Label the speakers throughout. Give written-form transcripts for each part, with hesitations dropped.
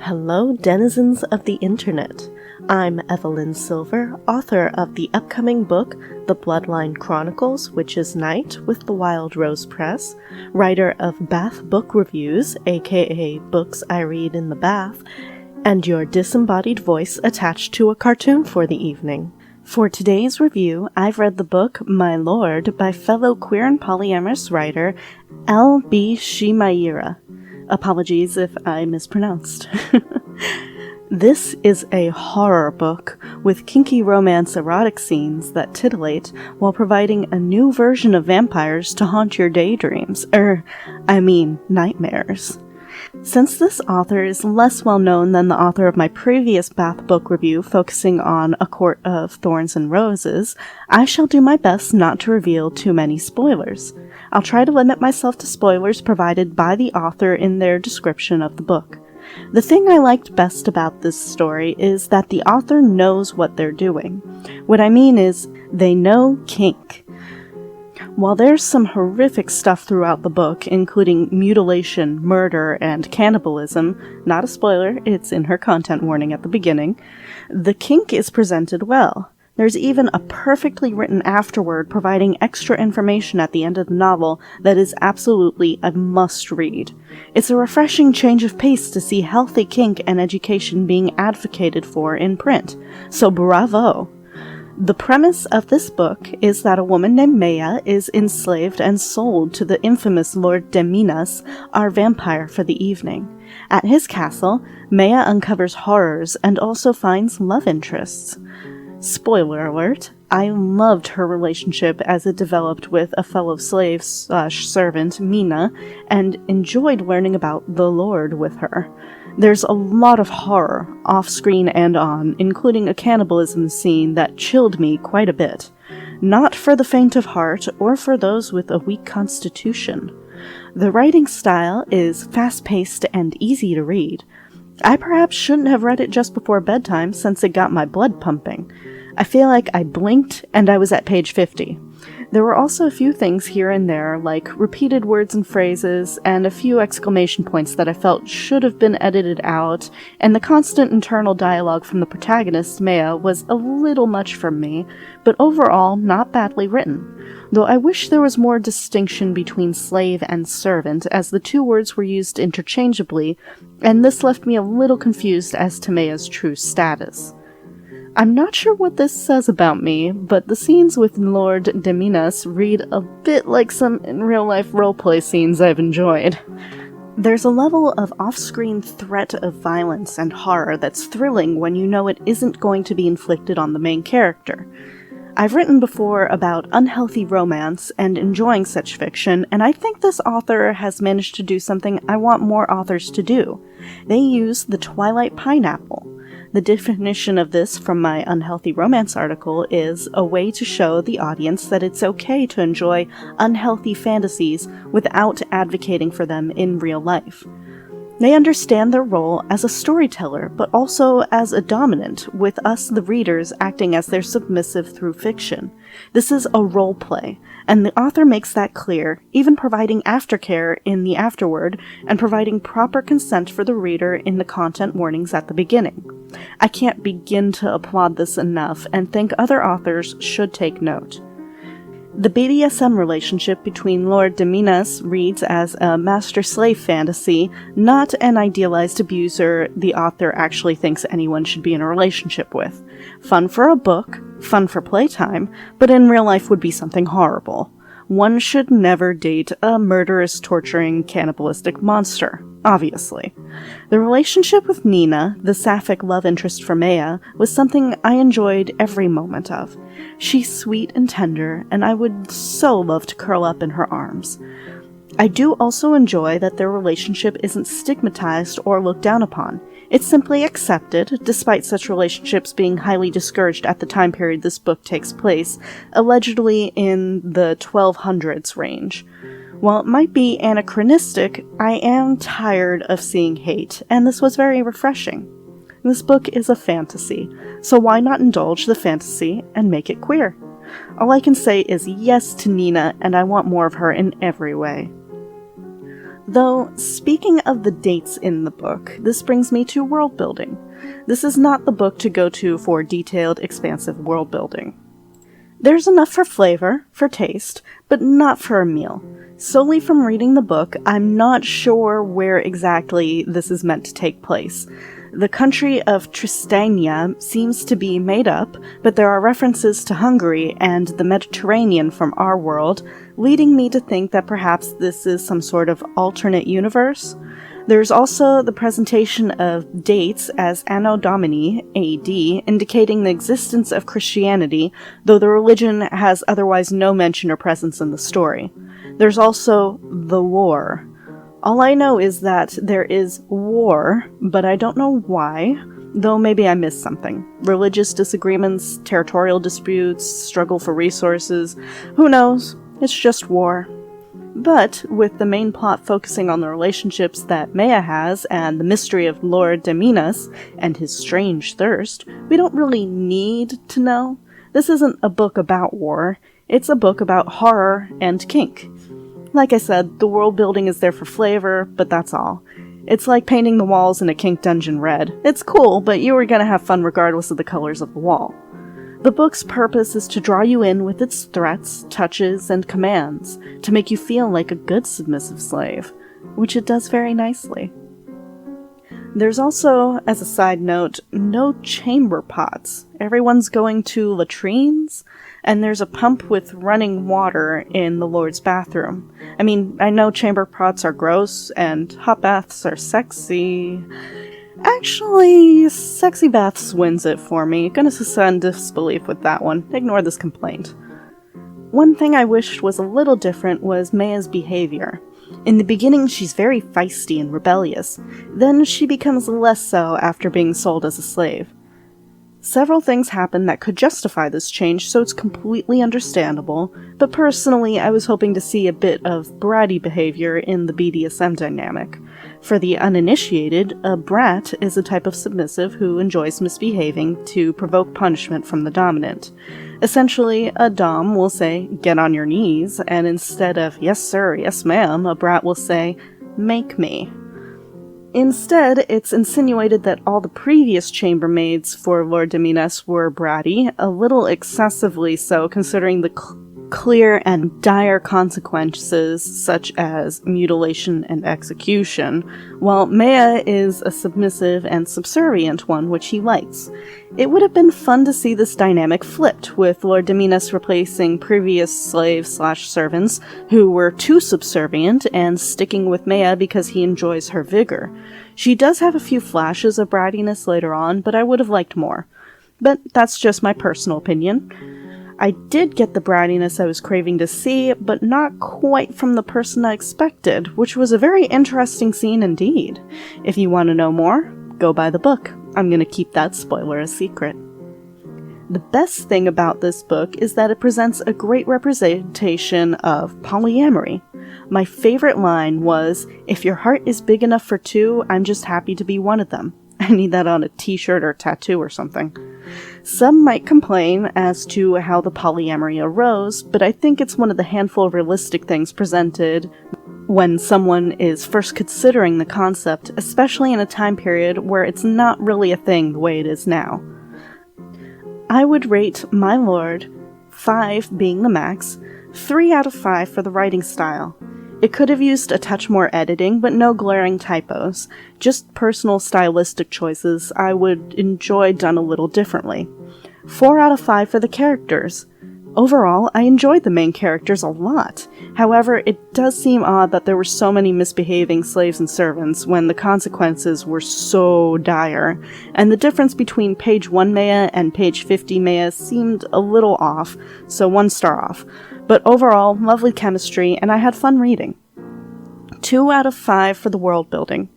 Speaker 1: Hello, denizens of the internet. I'm Evelyn Silver, author of the upcoming book, The Bloodline Chronicles, Witch's Night, with the Wild Rose Press, writer of Bath Book Reviews, aka Books I Read in the Bath, and your disembodied voice attached to a cartoon for the evening. For today's review, I've read the book My Lord by fellow queer and polyamorous writer L.B. Shimaira. Apologies if I mispronounced. This is a horror book with kinky romance erotic scenes that titillate while providing a new version of vampires to haunt your daydreams, nightmares. Since this author is less well known than the author of my previous Bath book review focusing on A Court of Thorns and Roses, I shall do my best not to reveal too many spoilers. I'll try to limit myself to spoilers provided by the author in their description of the book. The thing I liked best about this story is that the author knows what they're doing. What I mean is, they know kink. While there's some horrific stuff throughout the book, including mutilation, murder, and cannibalism, not a spoiler, it's in her content warning at the beginning, the kink is presented well. There's even a perfectly written afterword providing extra information at the end of the novel that is absolutely a must-read. It's a refreshing change of pace to see healthy kink and education being advocated for in print, so bravo! The premise of this book is that a woman named Maya is enslaved and sold to the infamous Lord de Minas, our vampire for the evening. At his castle, Maya uncovers horrors and also finds love interests. Spoiler alert, I loved her relationship as it developed with a fellow slave/servant, Mina, and enjoyed learning about the Lord with her. There's a lot of horror, off-screen and on, including a cannibalism scene that chilled me quite a bit. Not for the faint of heart or for those with a weak constitution. The writing style is fast-paced and easy to read. I perhaps shouldn't have read it just before bedtime since it got my blood pumping. I feel like I blinked and I was at page 50. There were also a few things here and there, like repeated words and phrases, and a few exclamation points that I felt should have been edited out, and the constant internal dialogue from the protagonist, Maya, was a little much for me, but overall not badly written. Though I wish there was more distinction between slave and servant, as the two words were used interchangeably, and this left me a little confused as to Maya's true status. I'm not sure what this says about me, but the scenes with Lord de Minas read a bit like some in-real-life roleplay scenes I've enjoyed. There's a level of off-screen threat of violence and horror that's thrilling when you know it isn't going to be inflicted on the main character. I've written before about unhealthy romance and enjoying such fiction, and I think this author has managed to do something I want more authors to do. They use the Twilight pineapple. The definition of this from my unhealthy romance article is a way to show the audience that it's okay to enjoy unhealthy fantasies without advocating for them in real life. They understand their role as a storyteller, but also as a dominant, with us, the readers, acting as their submissive through fiction. This is a role play, and the author makes that clear, even providing aftercare in the afterword, and providing proper consent for the reader in the content warnings at the beginning. I can't begin to applaud this enough, and think other authors should take note. The BDSM relationship between Lord de Minas reads as a master-slave fantasy, not an idealized abuser the author actually thinks anyone should be in a relationship with. Fun for a book, fun for playtime, but in real life would be something horrible. One should never date a murderous, torturing, cannibalistic monster, obviously. The relationship with Nina, the sapphic love interest for Maya, was something I enjoyed every moment of. She's sweet and tender, and I would so love to curl up in her arms. I do also enjoy that their relationship isn't stigmatized or looked down upon. It's simply accepted, despite such relationships being highly discouraged at the time period this book takes place, allegedly in the 1200s range. While it might be anachronistic, I am tired of seeing hate, and this was very refreshing. This book is a fantasy, so why not indulge the fantasy and make it queer? All I can say is yes to Nina, and I want more of her in every way. Though, speaking of the dates in the book, this brings me to world building. This is not the book to go to for detailed, expansive world building. There's enough for flavor, for taste, but not for a meal. Solely from reading the book, I'm not sure where exactly this is meant to take place. The country of Tristania seems to be made up, but there are references to Hungary and the Mediterranean from our world, leading me to think that perhaps this is some sort of alternate universe. There's also the presentation of dates as Anno Domini, AD, indicating the existence of Christianity, though the religion has otherwise no mention or presence in the story. There's also the war. All I know is that there is war, but I don't know why, though maybe I missed something. Religious disagreements, territorial disputes, struggle for resources, who knows? It's just war. But, with the main plot focusing on the relationships that Maya has and the mystery of Lord Deminas and his strange thirst, we don't really need to know. This isn't a book about war, it's a book about horror and kink. Like I said, the world building is there for flavor, but that's all. It's like painting the walls in a kink dungeon red. It's cool, but you are gonna have fun regardless of the colors of the wall. The book's purpose is to draw you in with its threats, touches, and commands, to make you feel like a good submissive slave, which it does very nicely. There's also, as a side note, no chamber pots. Everyone's going to latrines, and there's a pump with running water in the Lord's bathroom. I mean, I know chamber pots are gross, and hot baths are sexy. Actually, sexy baths wins it for me. Gonna suspend disbelief with that one. Ignore this complaint. One thing I wished was a little different was Maya's behavior. In the beginning, she's very feisty and rebellious. Then she becomes less so after being sold as a slave. Several things happen that could justify this change, so it's completely understandable, but personally I was hoping to see a bit of bratty behavior in the BDSM dynamic. For the uninitiated, a brat is a type of submissive who enjoys misbehaving to provoke punishment from the dominant. Essentially, a dom will say, "Get on your knees," and instead of "Yes sir, yes ma'am," a brat will say, "Make me." Instead, it's insinuated that all the previous chambermaids for Lord Deminas were bratty, a little excessively so considering the clear and dire consequences such as mutilation and execution, while Maya is a submissive and subservient one which he likes. It would have been fun to see this dynamic flipped, with Lord Deminas replacing previous slaves/servants who were too subservient and sticking with Maya because he enjoys her vigor. She does have a few flashes of brattiness later on, but I would have liked more. But that's just my personal opinion. I did get the brattiness I was craving to see, but not quite from the person I expected, which was a very interesting scene indeed. If you want to know more, go buy the book. I'm gonna keep that spoiler a secret. The best thing about this book is that it presents a great representation of polyamory. My favorite line was, "If your heart is big enough for two, I'm just happy to be one of them." I need that on a t-shirt or tattoo or something. Some might complain as to how the polyamory arose, but I think it's one of the handful of realistic things presented when someone is first considering the concept, especially in a time period where it's not really a thing the way it is now. I would rate My Lord, 5 being the max, 3 out of 5 for the writing style. It could have used a touch more editing, but no glaring typos. Just personal stylistic choices I would enjoy done a little differently. 4 out of 5 for the characters. Overall, I enjoyed the main characters a lot. However, it does seem odd that there were so many misbehaving slaves and servants when the consequences were so dire, and the difference between page 1 Maya and page 50 Maya seemed a little off, so 1 star off. But overall, lovely chemistry, and I had fun reading. 2 out of 5 for the world building.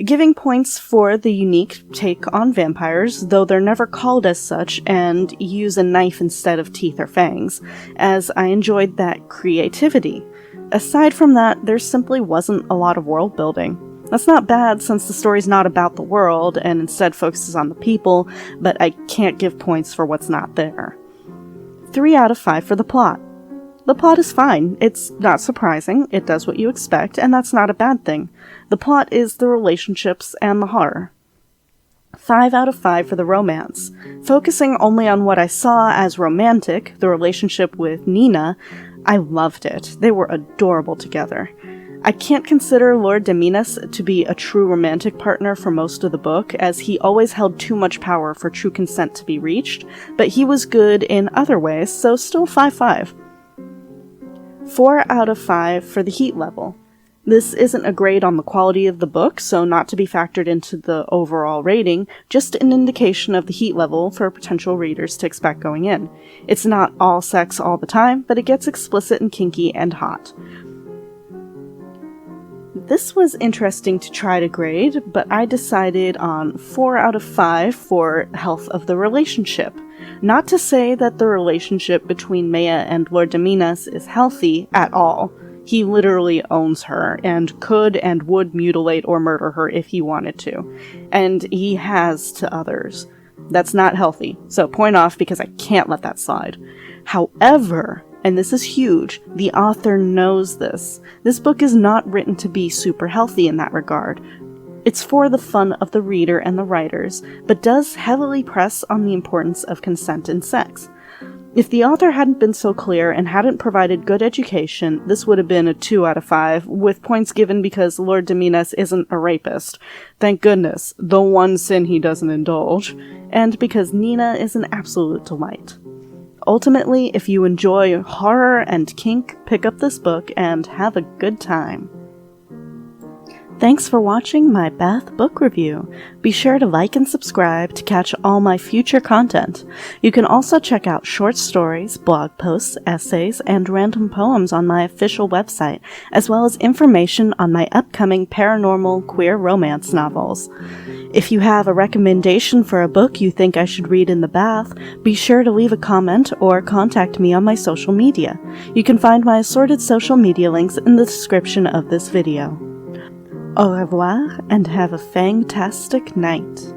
Speaker 1: Giving points for the unique take on vampires, though they're never called as such, and use a knife instead of teeth or fangs, as I enjoyed that creativity. Aside from that, there simply wasn't a lot of world building. That's not bad since the story's not about the world, and instead focuses on the people, but I can't give points for what's not there. 3 out of 5 for the plot. the plot is fine. It's not surprising, it does what you expect, and that's not a bad thing. The plot is the relationships and the horror. 5 out of 5 for the romance. Focusing only on what I saw as romantic, the relationship with Nina, I loved it. They were adorable together. I can't consider Lord de Minas to be a true romantic partner for most of the book, as he always held too much power for true consent to be reached, but he was good in other ways, so still 5/5. 4 out of 5 for the heat level. This isn't a grade on the quality of the book, so not to be factored into the overall rating, just an indication of the heat level for potential readers to expect going in. It's not all sex all the time, but it gets explicit and kinky and hot. This was interesting to try to grade, but I decided on 4 out of 5 for health of the relationship. Not to say that the relationship between Maya and Lord de Minas is healthy at all. He literally owns her, and could and would mutilate or murder her if he wanted to. And he has to others. That's not healthy, so point off because I can't let that slide. However, and this is huge, the author knows this. This book is not written to be super healthy in that regard. It's for the fun of the reader and the writers, but does heavily press on the importance of consent in sex. If the author hadn't been so clear and hadn't provided good education, this would have been a 2 out of 5, with points given because Lord de Minas isn't a rapist. Thank goodness, the one sin he doesn't indulge, and because Nina is an absolute delight. Ultimately, if you enjoy horror and kink, pick up this book and have a good time. Thanks for watching my Bath book review. Be sure to like and subscribe to catch all my future content. You can also check out short stories, blog posts, essays, and random poems on my official website, as well as information on my upcoming paranormal queer romance novels. If you have a recommendation for a book you think I should read in the bath, be sure to leave a comment or contact me on my social media. You can find my assorted social media links in the description of this video. Au revoir, and have a fantastic night.